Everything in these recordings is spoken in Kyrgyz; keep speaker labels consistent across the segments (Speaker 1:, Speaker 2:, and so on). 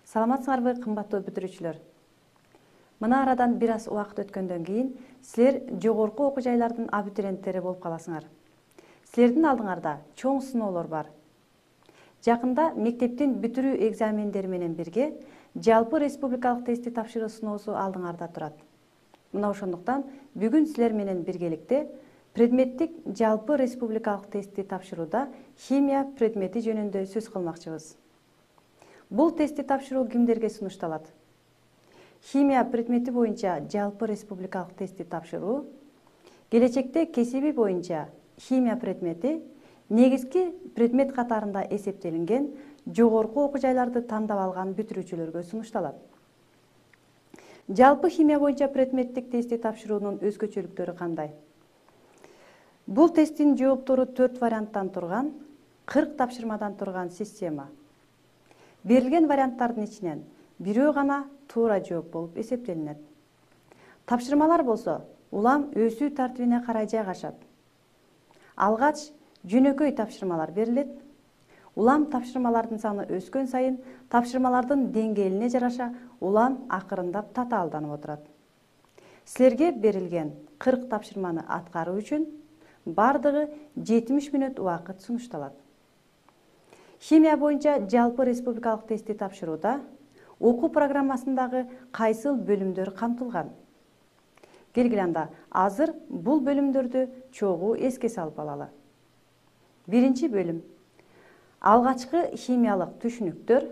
Speaker 1: Саламатсыңарбы, кымбаттуу бүтүрүүчүлөр? Мына арадан бир аз убакыт өткөндөн кийин силер жогорку окуу жайлардын абитуриенттери болуп каласыңар. Силердин алдыңарда чоң сыноолор бар. Жакында мектептин бүтүрүү экзамендери менен бирге жалпы республикалык тестти тапшыруу сыноосу алдыңарда турат. Мына ошондуктан бүгүн силер менен биргеликте предметтик жалпы республикалык тестти тапшырууда химия предмети жөнүндө сөз кылмакчыбыз. Бул тестти тапшыруу кимдерге сунушталат? Химия предмети боюнча жалпы республикалык тестти тапшыруу келечекте кесиби боюнча химия предмети негизги предмет катарында эсептелинген жогорку окуу жайларды тандап алган бүтүрүүчүлөргө сунушталат. Жалпы химия боюнча предметтик тестти тапшыруунун өзгөчөлүктөрү кандай? Бул тесттин жооптору 4 варианттан турган, 40 тапшырмадан турган система. Берилген варианттардын ичинен бирөө гана туура жооп болуп эсептелинет. Тапшырмалар болсо улам өсүү тартибине карай жайгашат. Алгач жөнөкөй тапшырмалар берилет. Улам тапшырмалардын саны өскөн сайын тапшырмалардын деңгээлине жараша улам акырындап татаалданып отурат. Силерге берилген 40 тапшырманы аткаруу үчүн бардыгы 70 мүнөт убакыт сунушталат. Химия боюнча жалпы республикалык тестти тапшырууда окуу программасындагы кайсыл бөлүмдөр камтылган? Келгиле анда азыр бул бөлүмдөрдү чогуу эске салып алалы. Биринчи бөлүм алгачкы химиялык түшүнүктөр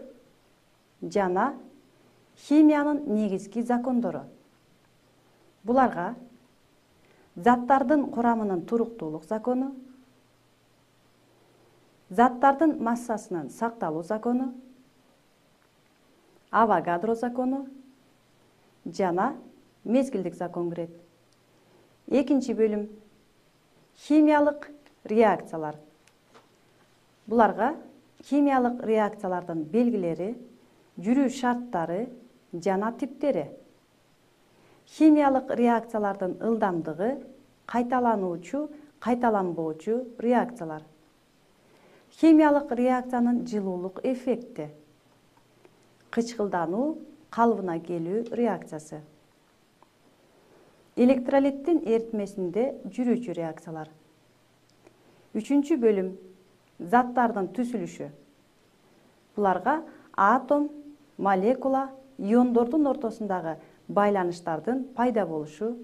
Speaker 1: жана химиянын негизги закондору. Буларга заттардын курамынын туруктуулук закону, заттардын массасынын сакталуу закону, Авогадро закону жана мезгилдик закон кирет. Экинчи бөлүм химиялык реакциялар. Буларга химиялык реакциялардын белгилери, жүрүү шарттары жана типтери, химиялык реакциялардын ылдамдыгы, кайталануучу, кайталанбоочу реакциялар, химиялык реакциянын жылуулук эффекти, кычкылдануу, калыбына келүү реакциясы, электролиттин эритмесинде жүрүүчү реакциялар. Үчүнчү бөлүм заттардын түзүлүшү. Буларга атом, молекула, иондордун ортосундагы байланыштардын пайда болушу,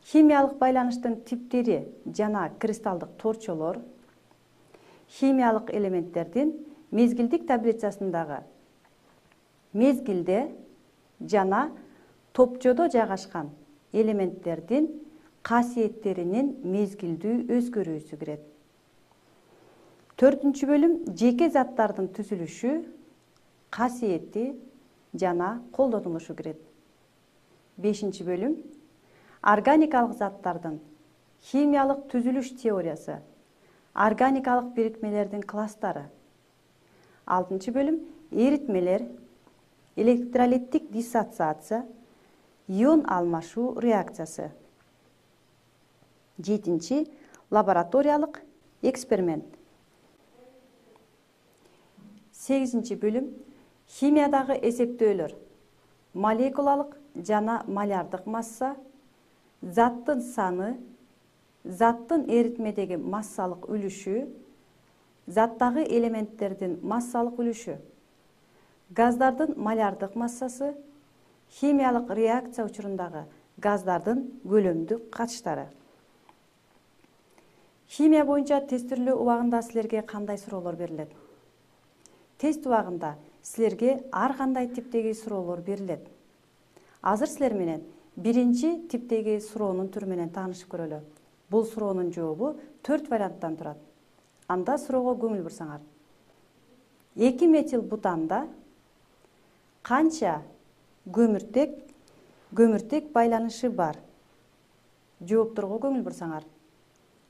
Speaker 1: химиялык байланыштын типтери жана кристалдык торчолор, химиялык элементтердин мезгилдик таблицасындагы мезгилде жана топчодо жайгашкан элементтердин касиеттеринин мезгилдүү өзгөрүүсү кирет. Төртүнчү бөлүм жеке заттардын түзүлүшү, касиети жана колдонулушу кирет. Бешинчи бөлүм органикалык заттардын химиялык түзүлүш теориясы, органикалык бирикмелердин класстары. Алтынчы бөлүм эритмелер, электролиттик диссоциация, ион алмашуу реакциясы. Жетинчи лабораториялык эксперимент. Сегизинчи бөлүм химиядагы эсептөөлөр, молекулалык жана малярдык масса, заттын саны, заттын эритмедеги массалык үлүшү, заттагы элементтердин массалык үлүшү, газдардын малярдык массасы, химиялык реакция учурундагы газдардын көлөмдүк катыштары. Химия боюнча тестирлөө убагында силерге кандай суроолор берилет? Тест убагында силерге ар кандай типтеги суроолор берилет. Азыр силер менен биринчи типтеги суроонун түрү менен таанышып көрөлү. Бул суроонун жообу 4 варианттан турат. Анда суроого көңүл бурсаңар. 2 метил бутанда канча көмүртек байланышы бар? Жоопторго көңүл бурсаңар.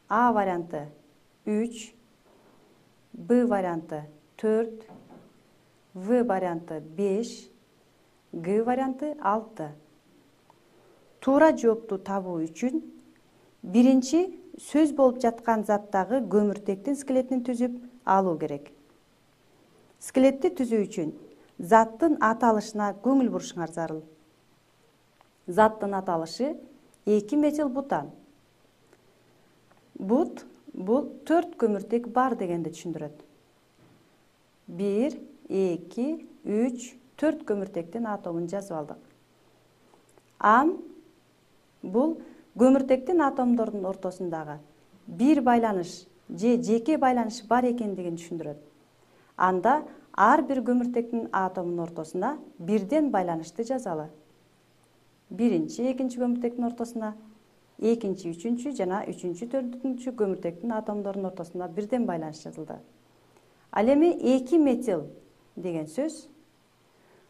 Speaker 1: А варианты 3, Б варианты 4, В варианты 5, Г варианты 6. Туура жоопту табуу үчүн биринчи сөз болуп жаткан заттагы көмүртектин скелетин түзүп алуу керек. Скелетти түзүү үчүн заттын аталышына көңүл бурушуңар зарыл. Заттын аталышы 2 метил бутан. Бут бул 4 көмүртек бар дегенди түшүндүрөт. 1, 2, 3, 4 көмүртектин атомун жазып алдык. Ам бул көмүртектин атомдордун ортосундагы бир байланыш же жеке байланыш бар экендигин түшүндүрөт. Анда ар бир көмүртектин атомунун ортосуна бирден байланышты жазалы. Биринчи, экинчи көмүртектин ортосуна, экинчи, үчүнчү жана үчүнчү, төртүнчү көмүртектин атомдордун ортосуна бирден байланыш жазылды. Ал эми 2 метил деген сөз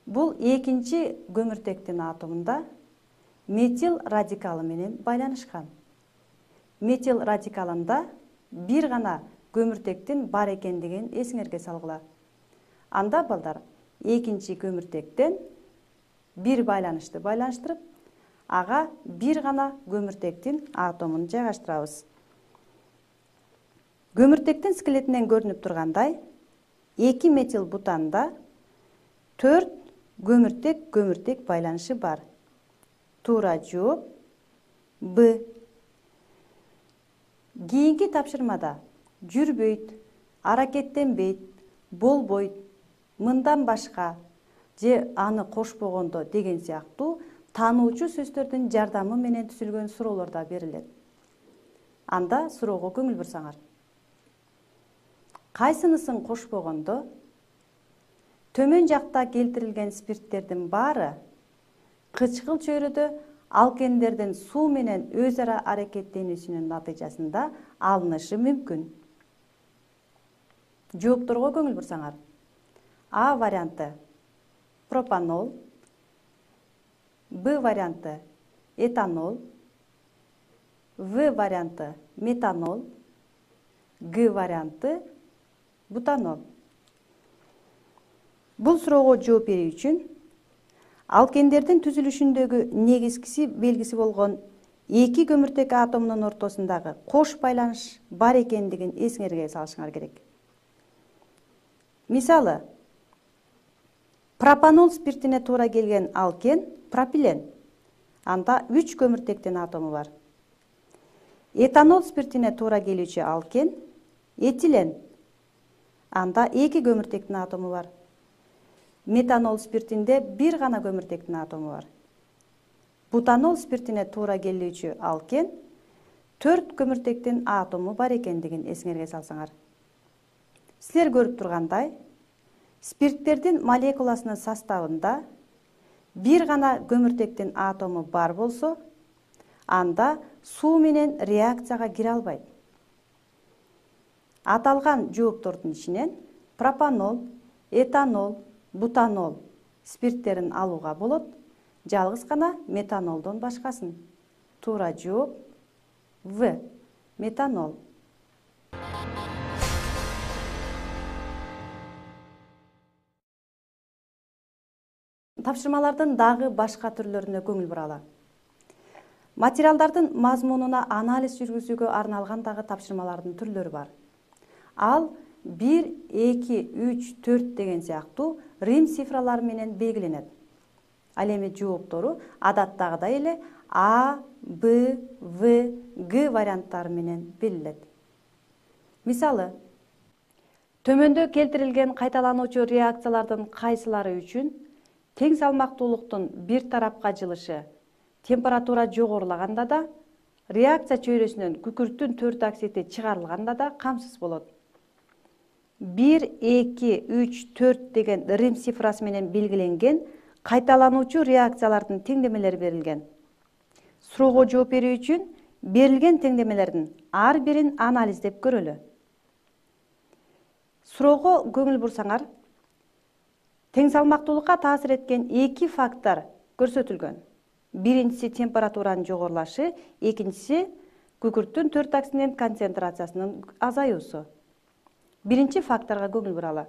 Speaker 1: бул экинчи көмүртектин атомунда метил радикалы менен байланышкан. Метил радикалында бир гана көмүртектин бар экендигин эсиңерге салгыла. Анда балдар экинчи көмүртектен бир байланышты байланыштырып, ага бир гана көмүртектин атомун жайгаштырабыз. Көмүртектин скелетинен көрүнүп тургандай, 2 метил бутанда 4 көмүртек байланышы бар. Туура жооп Б. Кийинки тапшырмада жүрбөйт, аракеттенбейт, болбойт, мындан башка же аны кошпогондо деген сыяктуу таануучу сөздөрдүн жардамы менен түзүлгөн суроолор да берилет. Анда суроого көңүл бурсаңар. Кайсынысын кошпогондо төмөн жакта келтирилген спирттердин баары кычкыл чөйрөдө алкендердин суу менен өз ара аракеттенүүсүнүн натыйжасында алынышы мүмкүн. Жоопторго көңүл бурсаңар. А варианты пропанол, Б варианты этанол, В варианты метанол, Г варианты бутанол. Бул суроого жооп берүү үчүн алкендердин түзүлүшүндөгү негизги белгиси болгон 2 көмүртек атомунун ортосундагы кош байланыш бар экендигин эсиңерге салышыңар керек. Мисалы, пропанол спиртине туура келген алкен пропилен. Анда 3 көмүртектин атому бар. Этанол спиртине туура келүүчү алкен этилен. Анда 2 көмүртектин атому бар. Метанол спиртинде бир гана көмүртектин атому бар. Бутанол спиртине туура келүүчү алкен 4 көмүртектин атому бар экендигин эсиңерге салсаңар. Силер көрүп тургандай, спирттердин молекуласынын составында бир гана көмүртектин атому бар болсо, анда суу менен реакцияга кире албайт. Аталган жооптордун ичинен пропанол, этанол, бутанол спирттерин алууга болот, жалгыз гана метанолдон башкасын. Туура жооп В. Метанол. Тапшырмалардын дагы башка түрлөрүнө көңүл буралы. Материалдардын мазмунуна анализ жүргүзүүгө арналган дагы тапшырмалардын түрлөрү бар. Ал 1, 2, 3, 4 деген сыяктуу рим цифралары менен белгиленет. Ал эми жооптору адаттагыдай эле А, Б, В, Г варианттары менен берилет. Мисалы, төмөндө келтирилген кайталануучу реакциялардын кайсылары үчүн тең салмактуулуктун бир тарапка жылышы температура жогорулаганда да, реакция чөйрөсүнөн күкүрттүн 4 оксиди чыгарылганда да камсыз болот. 1, 2, 3, 4 деген рим цифрасы менен белгиленген кайталануучу реакциялардын теңдемелери берилген. Суроого жооп берүү үчүн берилген теңдемелердин ар бирин анализдеп көрөлү. Суроого көңүл бурсаңар, тең салмактуулукка таасир эткен 2 фактор көрсөтүлгөн. Биринчиси температуранын жогорулашы, экинчиси күкүрттүн 4 оксидинин концентрациясынын азаюусу. Биринчи факторго көңүл буралы.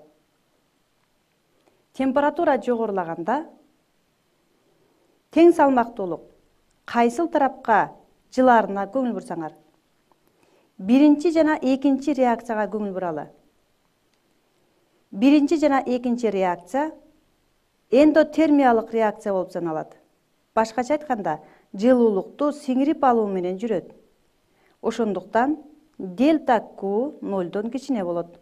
Speaker 1: Температура жогорулаганда тең салмактуулук кайсыл тарапка жылаарына көңүл бурсаңар. Биринчи жана экинчи реакцияга көңүл буралы. Биринчи жана экинчи реакция эндотермиялык реакция болуп саналат. Башкача айтканда, жылуулукту сиңирип алуу менен жүрөт. Ошондуктан дельта Q 0-дон кичине болот.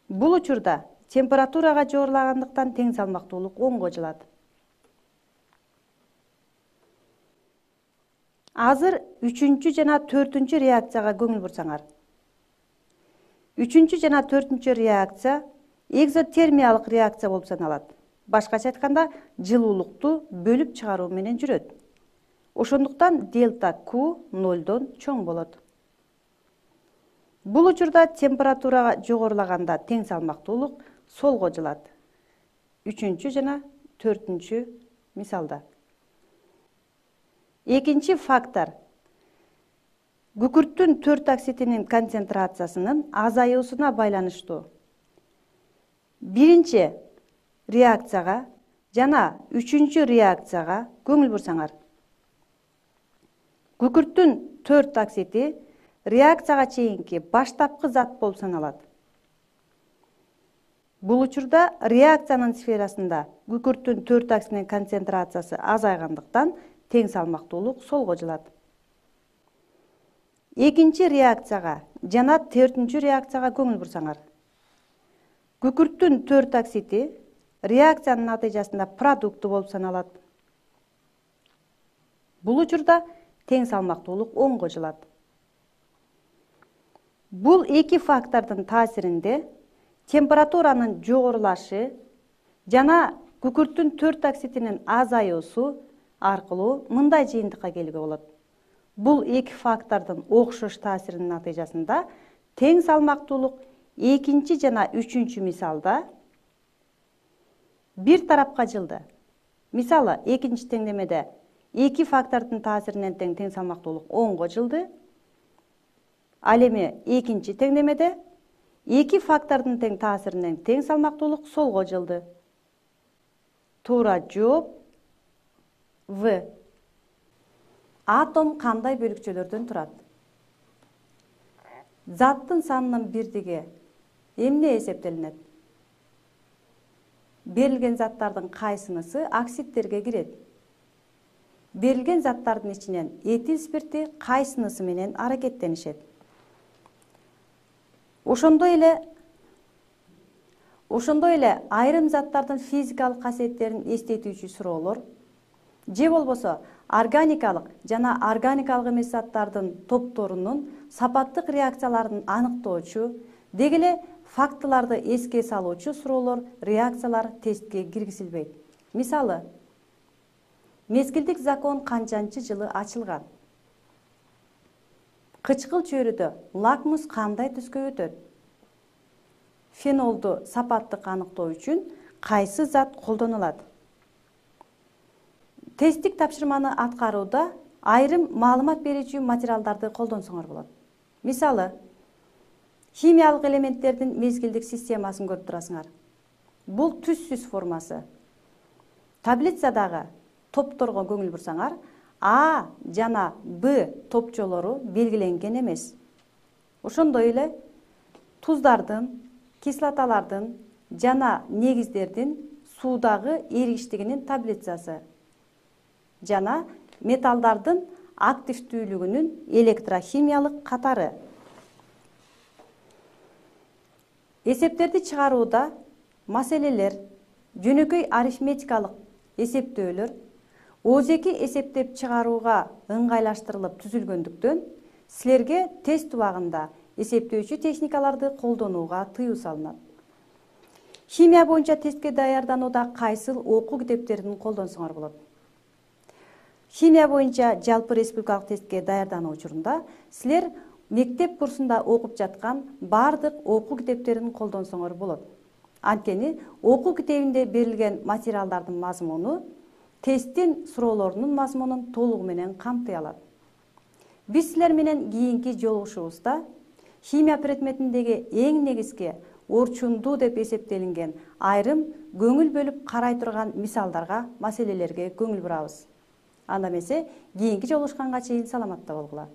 Speaker 1: Бул учурда температурага жогорулагандыктан тең салмактуулук оңго жылат. Азыр 3-чү жана 4-чү реакцияга көңүл бурсаңар. 3-чү жана 4-чү реакция экзотермиялык реакция болуп саналат. Башкача айтканда, жылуулукту бөлүп чыгаруу менен жүрөт. Ошондуктан дельта Q 0-дон чоң болот. Бул учурда температурага жогорулаганда тең салмактуулук солго жылат. 3-чү жана 4-чү мисалда. Экинчи фактор. Күкүрттүн 4 оксидинин концентрациясынын азаюусуна байланыштуу. Биринчи реакцияга жана 3-чү реакцияга көңүл бурсаңар. Күкүрттүн 4 оксиди реакцияга чейинки баштапкы зат болуп саналат. Бул учурда реакциянын сферасында күкүрттүн 4 оксидинин концентрациясы азайгандыктан тең салмактуулук солго жылат. Экинчи реакцияга жана 4-чү реакцияга көңүл бурсаңар. Күкүрттүн 4 оксиди реакциянын натыйжасында продукты болуп саналат. Бул учурда тең салмактуулук оңго жылат. Бул эки фактордун таасиринде температуранын жогорулашы жана күкүрттүн 4 оксидинин азаюусу аркылуу мындай жыйынтыкка келүүгө болот. Бул эки фактордун окшош таасиринин натыйжасында тең салмактуулук 2 жана 3 мисалда бир тарапка жылды. Мисалы, экинчи теңдемеде эки фактордун таасиринен тең салмактуулук оңго жылды. Ал эми экинчи теңдемеде эки фактордун тең таасиринен тең салмактуулук солго жылды. Туура жооп В. Атом кандай бөлүкчөлөрдөн турат? Заттын санынын бирдиги эмне эсептелинет? Берилген заттардын кайсынысы оксидтерге кирет? Берилген заттардын ичинен этил спирти кайсынысы менен аракеттенишет? Ошондой эле айрым заттардын физикалык касиеттерин эстетүүчү суроолор же болбосо органикалык жана органикалык эмес заттардын топторунун сапаттык реакцияларын аныктоочу, деги эле фактыларды эске салуучу суроолор, реакциялар тестке киргизилбейт. Мисалы, мезгилдик закон канчанчы жылы ачылган? Кычкыл чөйрөдө лакмус кандай түскө өтөт? Фенолду сапаттык аныктоо үчүн кайсы зат колдонулат? Тесттик тапшырманы аткарууда айрым маалымат берүүчү материалдарды колдонсоңор болот. Мисалы, химиялык элементтердин мезгилдик системасын көрүп турасыңар. Бул түссүз формасы. Таблицадагы топторго көңүл бурсаңар, А жана Б топчолору белгиленген эмес. Ошондой эле туздардын, кислоталардын жана негиздердин суудагы эригиштигинин таблицасы жана металлдардын активдүүлүгүнүн электрохимиялык катары. Эсептерди чыгарууда маселелер, жөнөкөй арифметикалык эсептөөлөр ОЗЕКи эсептеп чыгарууга ыңгайлаштырылып түзүлгөндүктөн силерге тест убагында эсептөөчү техникаларды колдонууга тыюу салынат. Химия боюнча тестке даярданууда кайсыл окуу китептерин колдонсоңор болот? Химия боюнча жалпы республикалык тестке даярдануу учурунда силер мектеп курсунда окуп жаткан бардык окуу китептерин колдонсоңор болот. Анткени окуу китебинде берилген материалдардын мазмуну тесттин суроолорунун мазмунун толугу менен камтый алат. Биз силер менен кийинки жолугушуубузда химия предметиндеги эң негизги орчундуу деп эсептелинген айрым көңүл бөлүп карай турган мисалдарга, маселелерге көңүл бурабыз. Анда эмесе кийинки жолугушканга чейин саламатта болгула.